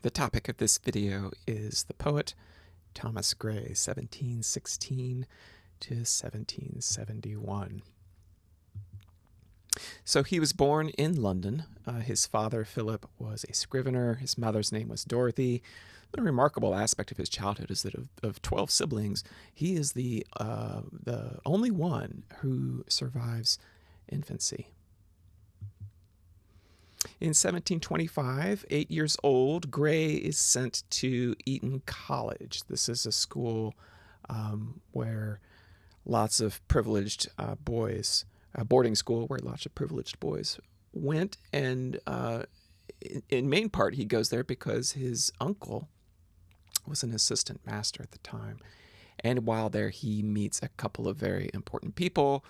The topic of this video is the poet Thomas Gray, 1716 to 1771. So he was born in London. His father, Philip, was a scrivener. His mother's name was Dorothy. The remarkable aspect of his childhood is that of 12 siblings, he is the only one who survives infancy. In 1725, 8 years old, Gray is sent to Eton College. This is a school where lots of privileged boys, a boarding school where lots of privileged boys went. And in main part, he goes there because his uncle was an assistant master at the time. And while there, he meets a couple of very important people,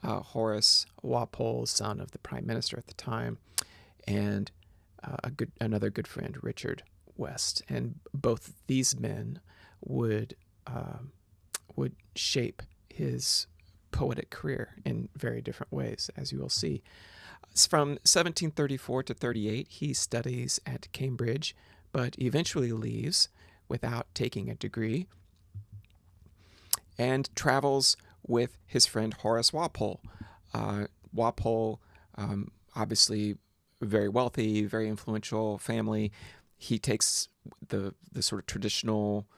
Horace Walpole, son of the prime minister at the time, and another good friend, Richard West. And both these men would shape his poetic career in very different ways, as you will see. From 1734 to 38, he studies at Cambridge, but eventually leaves without taking a degree and travels with his friend Horace Walpole. Walpole, obviously very wealthy, very influential family. He takes the sort of traditional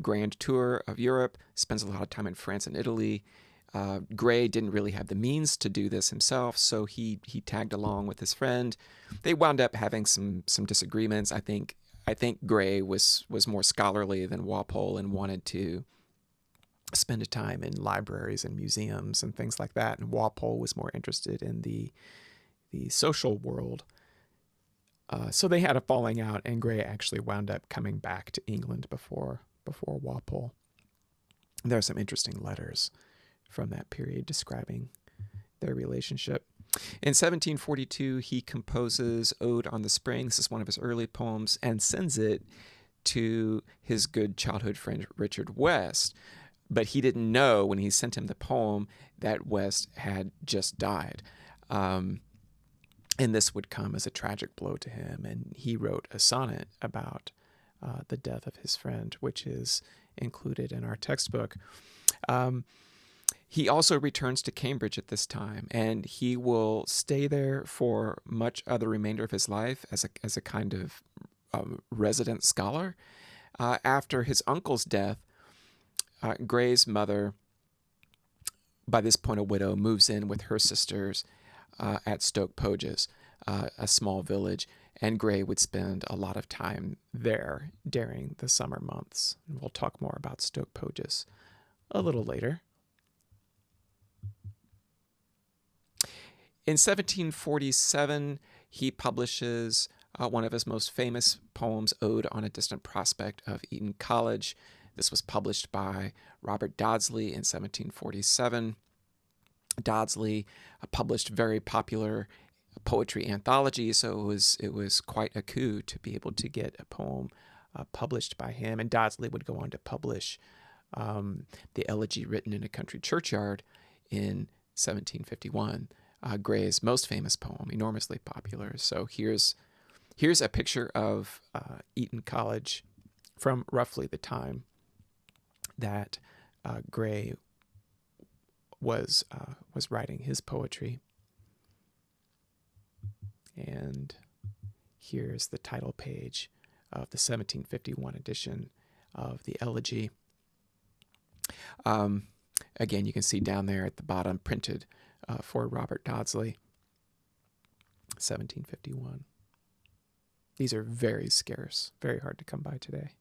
grand tour of Europe, spends a lot of time in France and Italy. Gray didn't really have the means to do this himself, so he tagged along with his friend. They wound up having some disagreements. I think Gray was more scholarly than Walpole and wanted to spend time in libraries and museums and things like that, and Walpole was more interested in the social world. So they had a falling out, and Gray actually wound up coming back to England before Walpole. There are some interesting letters from that period describing their relationship. In 1742, he composes Ode on the Spring. This is one of his early poems, and sends it to his good childhood friend Richard West. But he didn't know when he sent him the poem that West had just died. And this would come as a tragic blow to him. And he wrote a sonnet about the death of his friend, which is included in our textbook. He also returns to Cambridge at this time, and he will stay there for much of the remainder of his life as a kind of resident scholar. After his uncle's death, Gray's mother, by this point a widow, moves in with her sisters at Stoke Poges, a small village, and Gray would spend a lot of time there during the summer months. And we'll talk more about Stoke Poges a little later. In 1747, he publishes one of his most famous poems, Ode on a Distant Prospect of Eton College. This was published by Robert Dodsley in 1747. Dodsley published very popular poetry anthologies, so it was quite a coup to be able to get a poem published by him. And Dodsley would go on to publish the Elegy Written in a Country Churchyard in 1751, Gray's most famous poem, enormously popular. So here's a picture of Eton College from roughly the time that Gray was writing his poetry. And here's the title page of the 1751 edition of the Elegy. Again, you can see down there at the bottom, printed for Robert Dodsley, 1751. These are very scarce, very hard to come by today.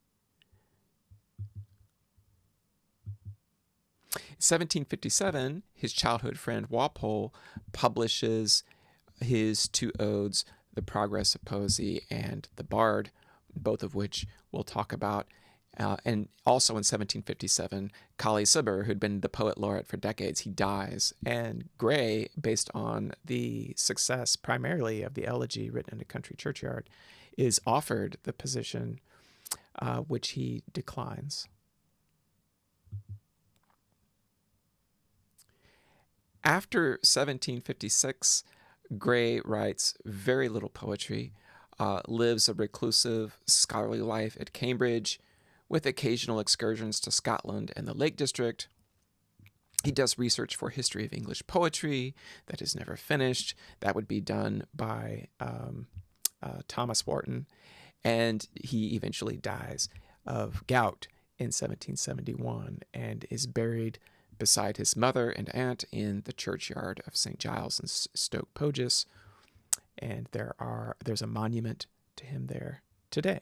1757, his childhood friend Walpole publishes his two odes, The Progress of Poesy and The Bard, both of which we'll talk about. And also in 1757, Colley Cibber, who'd been the poet laureate for decades, he dies. And Gray, based on the success primarily of the Elegy Written in a Country Churchyard, is offered the position, which he declines. After 1756, Gray writes very little poetry. lives a reclusive, scholarly life at Cambridge, with occasional excursions to Scotland and the Lake District. He does research for history of English poetry that is never finished. That would be done by Thomas Warton. And he eventually dies of gout in 1771 and is buried beside his mother and aunt in the churchyard of St. Giles in Stoke Poges. And there's a monument to him there today.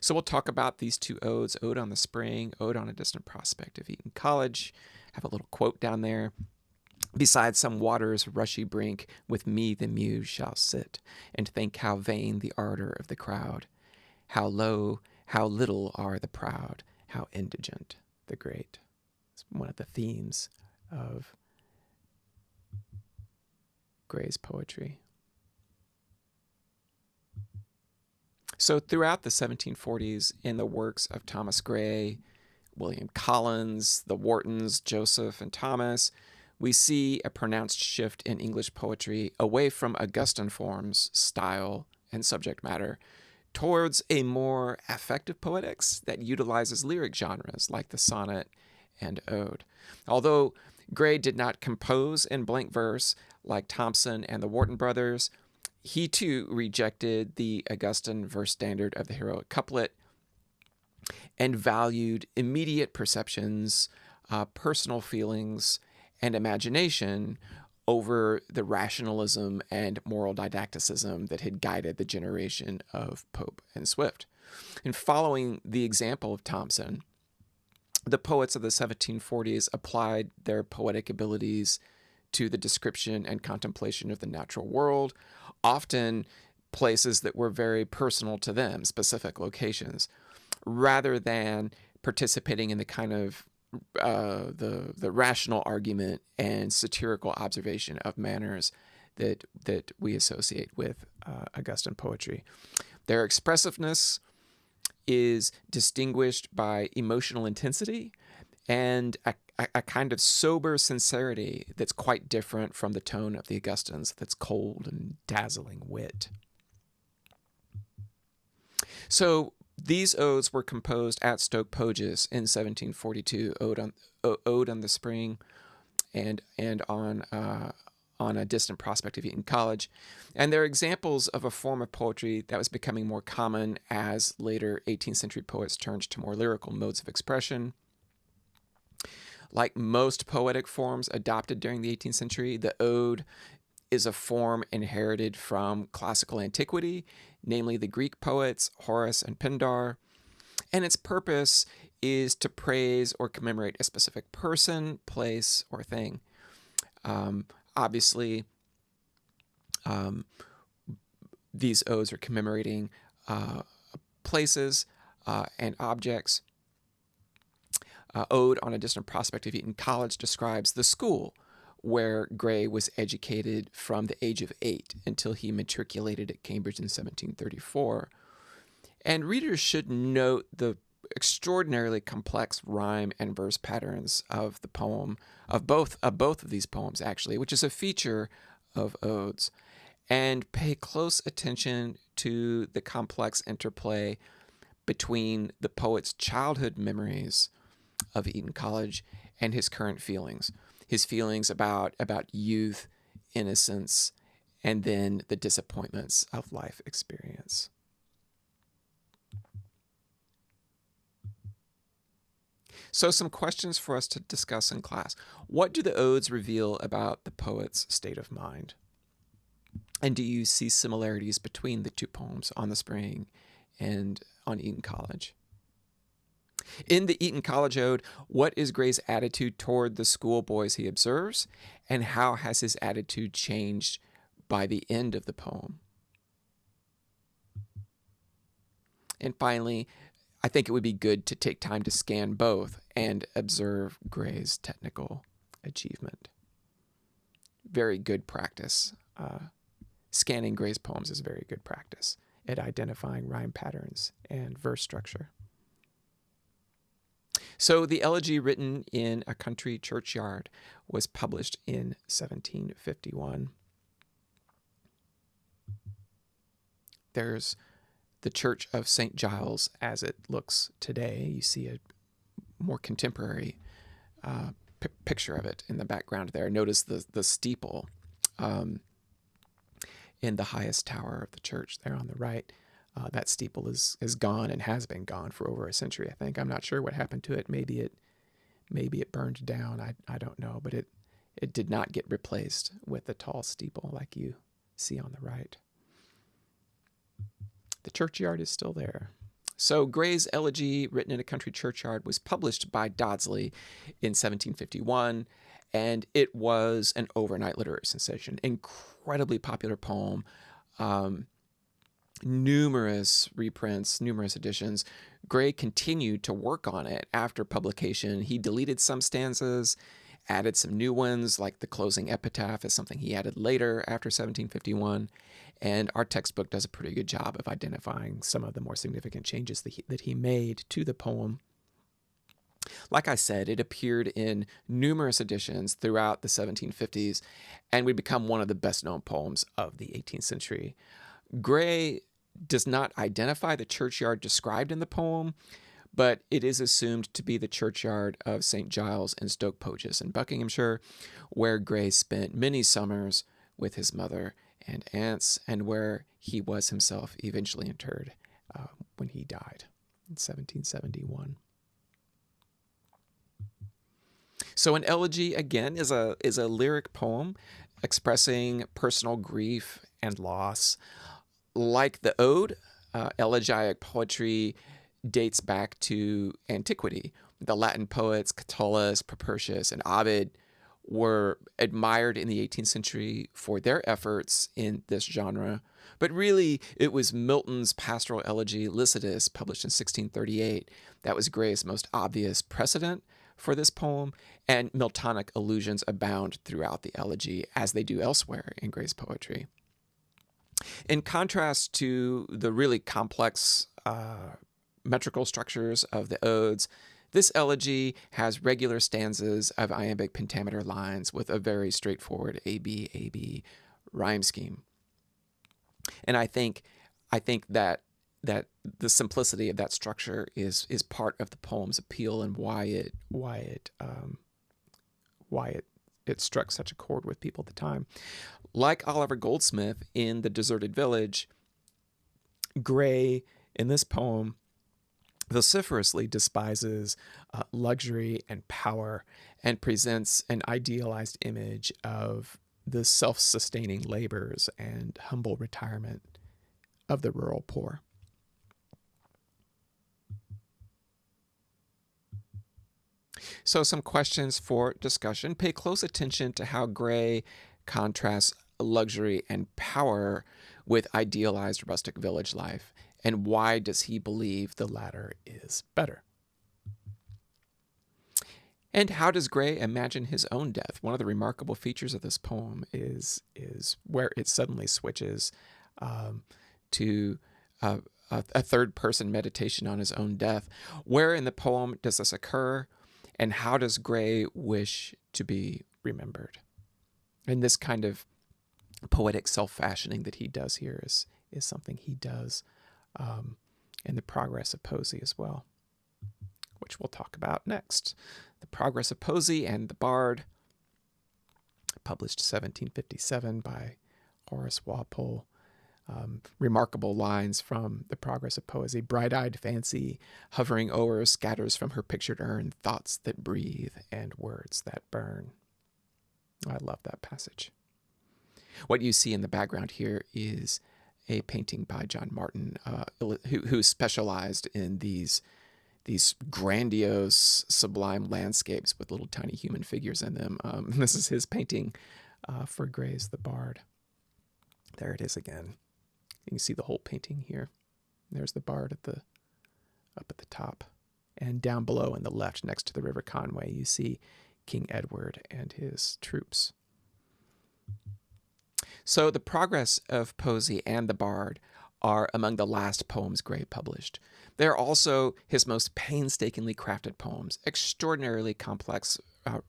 So we'll talk about these two odes, Ode on the Spring, Ode on a Distant Prospect of Eton College. Have a little quote down there. Beside some water's rushy brink, with me the muse shall sit, and think how vain the ardor of the crowd, how low, how little are the proud, how indigent the great. It's one of the themes of Gray's poetry. So throughout the 1740s, in the works of Thomas Gray, William Collins, the Wartons, Joseph, and Thomas, we see a pronounced shift in English poetry away from Augustan forms, style, and subject matter towards a more affective poetics that utilizes lyric genres like the sonnet and ode. Although Gray did not compose in blank verse like Thomson and the Warton brothers, he too rejected the Augustan verse standard of the heroic couplet and valued immediate perceptions, personal feelings, and imagination over the rationalism and moral didacticism that had guided the generation of Pope and Swift. And following the example of Thomson, the poets of the 1740s applied their poetic abilities to the description and contemplation of the natural world, often places that were very personal to them, specific locations, rather than participating in the kind of the rational argument and satirical observation of manners that we associate with Augustan poetry. Their expressiveness is distinguished by emotional intensity and a kind of sober sincerity that's quite different from the tone of the Augustans, that's cold and dazzling wit. So these odes were composed at Stoke Poges in 1742, Ode on the Spring and on a Distant Prospect of Eton College. And they're examples of a form of poetry that was becoming more common as later 18th century poets turned to more lyrical modes of expression. Like most poetic forms adopted during the 18th century, the ode is a form inherited from classical antiquity, namely the Greek poets Horace and Pindar, and its purpose is to praise or commemorate a specific person, place, or thing. Obviously, these odes are commemorating places and objects. Ode on a Distant Prospect of Eton College describes the school where Gray was educated from the age of 8 until he matriculated at Cambridge in 1734. And readers should note the extraordinarily complex rhyme and verse patterns of the poem, of both of these poems, actually, which is a feature of odes, and pay close attention to the complex interplay between the poet's childhood memories of Eton College and his current feelings. His feelings about youth, innocence, and then the disappointments of life experience. So some questions for us to discuss in class. What do the odes reveal about the poet's state of mind? And do you see similarities between the two poems, On the Spring and on Eton College? In the Eton College Ode, what is Gray's attitude toward the schoolboys he observes, and how has his attitude changed by the end of the poem? And finally, I think it would be good to take time to scan both and observe Gray's technical achievement. Very good practice. Scanning Gray's poems is very good practice at identifying rhyme patterns and verse structure. So the elegy, written in a country churchyard, was published in 1751. There's the Church of St. Giles as it looks today. You see a more contemporary picture of it in the background there. Notice the steeple in the highest tower of the church there on the right. That steeple is gone and has been gone for over a century, I think. I'm not sure what happened to it. Maybe it burned down. I don't know, but it did not get replaced with the tall steeple like you see on the right. The churchyard is still there. So Gray's elegy, written in a country churchyard, was published by Dodsley in 1751, and it was an overnight literary sensation. Incredibly popular poem. Numerous reprints, numerous editions. Gray continued to work on it after publication. He deleted some stanzas, added some new ones, like the closing epitaph is something he added later after 1751. And our textbook does a pretty good job of identifying some of the more significant changes that he made to the poem. Like I said, it appeared in numerous editions throughout the 1750s and would become one of the best-known poems of the 18th century. Gray does not identify the churchyard described in the poem, but it is assumed to be the churchyard of St. Giles in Stoke Poges in Buckinghamshire, where Gray spent many summers with his mother and aunts, and where he was himself eventually interred when he died in 1771. So an elegy, again, is a lyric poem expressing personal grief and loss. Like the ode, elegiac poetry dates back to antiquity. The Latin poets Catullus, Propertius, and Ovid were admired in the 18th century for their efforts in this genre. But really, it was Milton's pastoral elegy Lycidas, published in 1638, that was Gray's most obvious precedent for this poem, and Miltonic allusions abound throughout the elegy, as they do elsewhere in Gray's poetry. In contrast to the really complex metrical structures of the odes, this elegy has regular stanzas of iambic pentameter lines with a very straightforward A-B rhyme scheme. And I think that the simplicity of that structure is part of the poem's appeal and why it struck such a chord with people at the time. Like Oliver Goldsmith in The Deserted Village, Gray, in this poem, vociferously despises luxury and power and presents an idealized image of the self-sustaining labors and humble retirement of the rural poor. So some questions for discussion. Pay close attention to how Gray contrasts luxury and power with idealized rustic village life, and why does he believe the latter is better? And how does Gray imagine his own death? One of the remarkable features of this poem is where it suddenly switches to a third-person meditation on his own death. Where in the poem does this occur? And how does Gray wish to be remembered? And this kind of poetic self-fashioning that he does here is something he does in The Progress of Poesy as well, which we'll talk about next. The Progress of Poesy and the Bard, published 1757 by Horace Walpole. Remarkable lines from The Progress of Poesy. Bright-eyed fancy, hovering o'er, scatters from her pictured urn thoughts that breathe and words that burn. I love that passage. What you see in the background here is a painting by John Martin, who specialized in these grandiose, sublime landscapes with little tiny human figures in them. This is his painting for Gray's The Bard. There it is again. You can see the whole painting here. There's the Bard up at the top. And down below in the left, next to the River Conway, you see King Edward and his troops. So The Progress of Poesy and the Bard are among the last poems Gray published. They are also his most painstakingly crafted poems, extraordinarily complex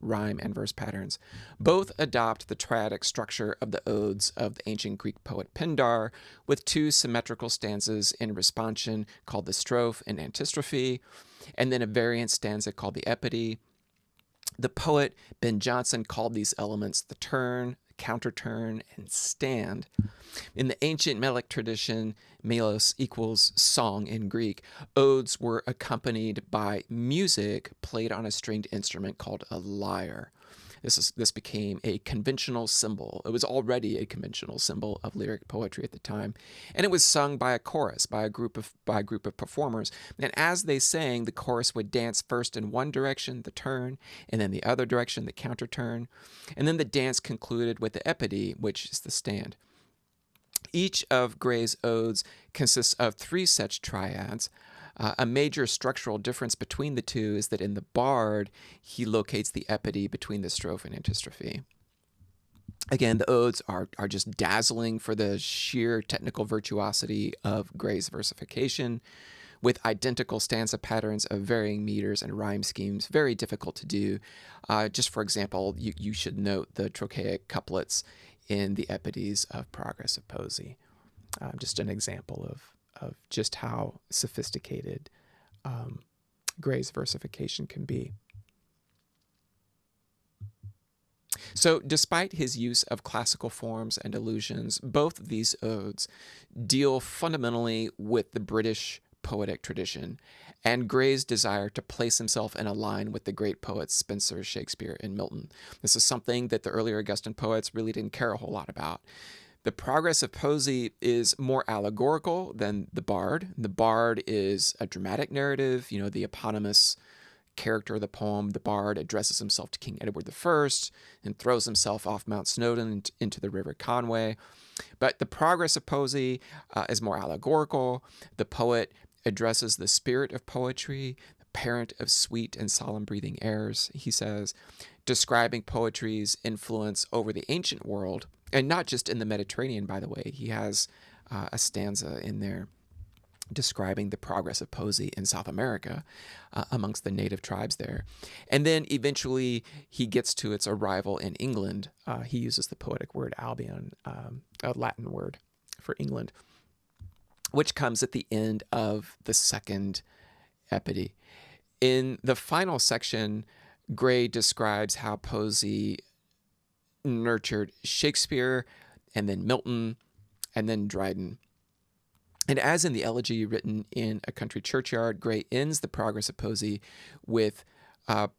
rhyme and verse patterns. Both adopt the triadic structure of the odes of the ancient Greek poet Pindar, with two symmetrical stanzas in responsion called the strophe and antistrophe, and then a variant stanza called the epody. The poet Ben Jonson called these elements the turn, counterturn, and stand. In the ancient Melic tradition, melos equals song in Greek. Odes were accompanied by music played on a stringed instrument called a lyre. This became a conventional symbol. It was already a conventional symbol of lyric poetry at the time, and it was sung by a chorus, by a group of performers. And as they sang, the chorus would dance first in one direction, the turn, and then the other direction, the counterturn, and then the dance concluded with the epody, which is the stand. Each of Gray's odes consists of three such triads. A major structural difference between the two is that in the Bard, he locates the epody between the strophe and antistrophe. Again, the odes are just dazzling for the sheer technical virtuosity of Gray's versification, with identical stanza patterns of varying meters and rhyme schemes, very difficult to do. Just for example, you should note the trochaic couplets in the epodies of Progress of Poesy. Just an example of just how sophisticated Gray's versification can be. So despite his use of classical forms and allusions, both of these odes deal fundamentally with the British poetic tradition and Gray's desire to place himself in a line with the great poets Spenser, Shakespeare, and Milton. This is something that the earlier Augustan poets really didn't care a whole lot about. The Progress of Poesy is more allegorical than the Bard. The Bard is a dramatic narrative. The eponymous character of the poem, the Bard, addresses himself to King Edward I and throws himself off Mount Snowdon into the River Conway. But the Progress of Poesy is more allegorical. The poet addresses the spirit of poetry, the parent of sweet and solemn breathing airs, he says, describing poetry's influence over the ancient world, and not just in the Mediterranean, by the way. He has a stanza in there describing the progress of poesy in South America amongst the native tribes there. And then eventually he gets to its arrival in England. He uses the poetic word Albion, a Latin word for England, which comes at the end of the second epody. In the final section, Gray describes how poesy nurtured Shakespeare, and then Milton, and then Dryden. And as in the elegy written in A Country Churchyard, Gray ends the Progress of Poesy with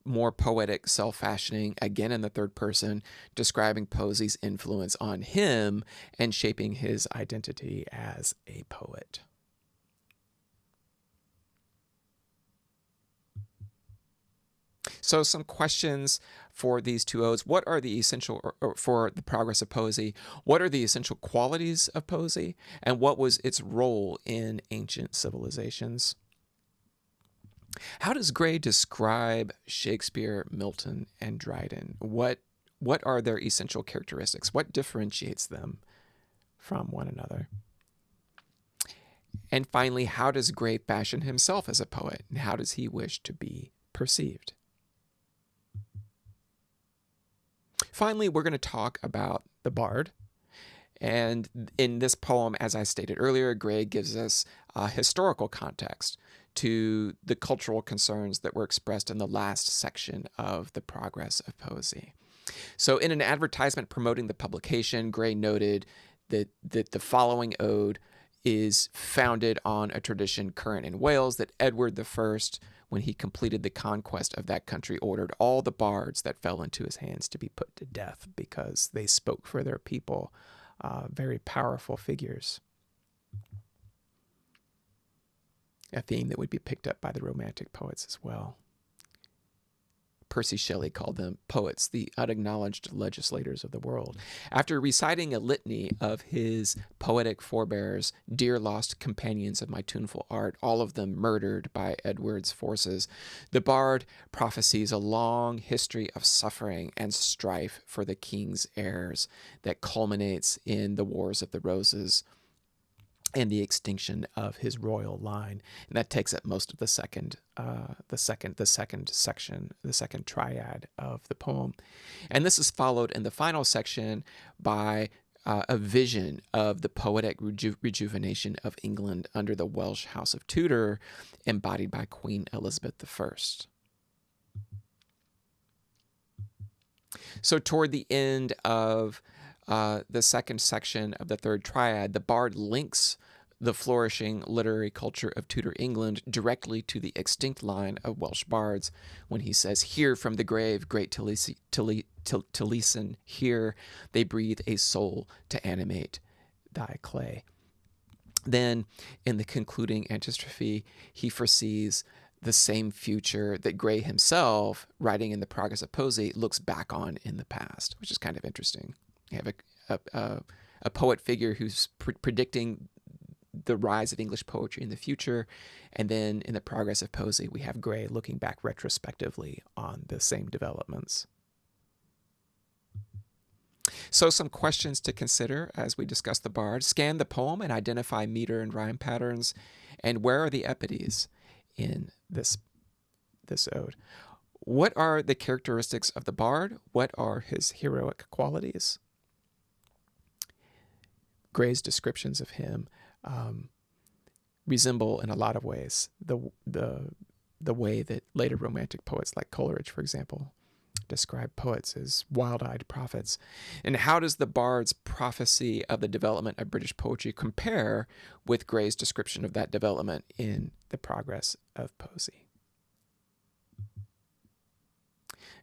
more poetic self-fashioning, again in the third person, describing poesy's influence on him and shaping his identity as a poet. So some questions for these two odes. What are the essential, or for the Progress of Poesy, what are the essential qualities of poesy, and what was its role in ancient civilizations? How does Gray describe Shakespeare, Milton, and Dryden? What are their essential characteristics? What differentiates them from one another? And finally, how does Gray fashion himself as a poet, and how does he wish to be perceived? Finally, we're going to talk about the Bard. And in this poem, as I stated earlier, Gray gives us a historical context to the cultural concerns that were expressed in the last section of the Progress of Poesy. So in an advertisement promoting the publication, Gray noted that the following ode is founded on a tradition current in Wales, that Edward I, when he completed the conquest of that country, ordered all the bards that fell into his hands to be put to death because they spoke for their people. Very powerful figures. A theme that would be picked up by the Romantic poets as well. Percy Shelley called them poets, the unacknowledged legislators of the world. After reciting a litany of his poetic forebears, dear lost companions of my tuneful art, all of them murdered by Edward's forces, the bard prophesies a long history of suffering and strife for the king's heirs that culminates in the Wars of the Roses. and the extinction of his royal line. And that takes up most of the second section, the second triad of the poem. And this is followed in the final section by a vision of the poetic rejuvenation of England under the Welsh House of Tudor, embodied by Queen Elizabeth I. So toward the end of the second section of the third triad, the bard links the flourishing literary culture of Tudor England directly to the extinct line of Welsh bards when he says, "Here from the grave, great Taliesin, here they breathe a soul to animate thy clay." Then, in the concluding antistrophe, he foresees the same future that Gray himself, writing in the Progress of Poesy, looks back on in the past, which is kind of interesting. You have a poet figure who's predicting the rise of English poetry in the future, and then in the Progress of Poesy, we have Gray looking back retrospectively on the same developments. So some questions to consider as we discuss the bard. Scan the poem and identify meter and rhyme patterns. And where are the epides in this ode? What are the characteristics of the bard? What are his heroic qualities? Gray's descriptions of him resemble in a lot of ways the way that later Romantic poets like Coleridge, for example, describe poets as wild-eyed prophets. And how does the bard's prophecy of the development of British poetry compare with Gray's description of that development in the Progress of Poesy?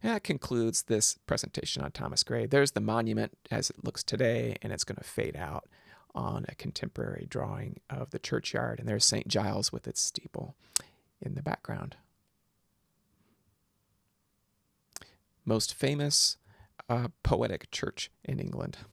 And that concludes this presentation on Thomas Gray. There's the monument as it looks today, and it's going to fade out on a contemporary drawing of the churchyard. And there's St. Giles with its steeple in the background. Most famous poetic church in England.